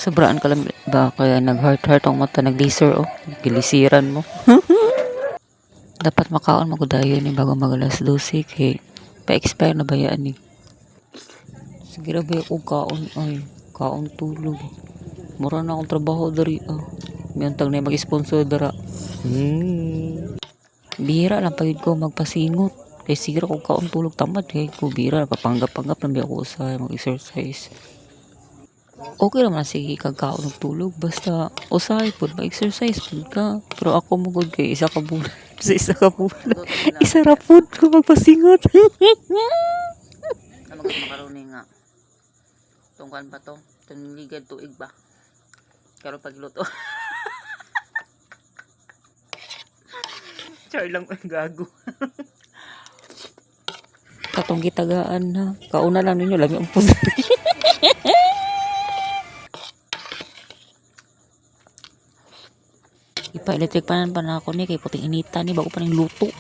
Sobraan ka lang ba kaya nag-heart ang mata, nag-laser oh. Gilisiran mo. Dapat makaon magudayon ni bago mag alas 12 kay pa-expire na ba yan ni. Sige ra ba akong kaon ay kaon tulog. Mura na akong trabaho dari ah. Miyantang na mag-sponsor dara. Bira lang pagid ko magpasingot. Kay sige ra kung kaon tulog tamad kay ko bira papanggap-panggap lang ako sa mag-exercise. Okay naman sige kagkaon og tulog basta usahay pud mag-exercise pud ka. Pero ako mo gud kay isa ka bulan. Sa isa ka bulan. Isa ra pud ko magpasingot. Na magkaroon nga. Tungkan ba to? Tunligad tuig ba? Karon pagluto. Char lang ang gago. Katong gitagaan na. Kauna lang ninyo lami ang pud. Ipa-electric panan pa na ako ni kay puting inita ni bago pa ning luto.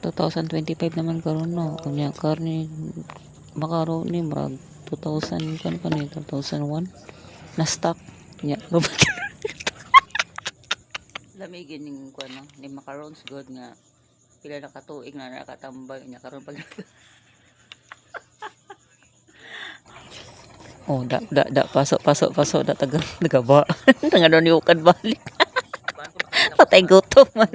2025 naman karon no. Kunya karni makaroon ni murag 2000 kan pa ni 2001 na stock nya. Lamigin ning kuan no, ni macarons good nga pila na katuig na nakatambay nya karon pag Oh, pasok da taga ba. Tanga ni ukad balik. Patay gutom man.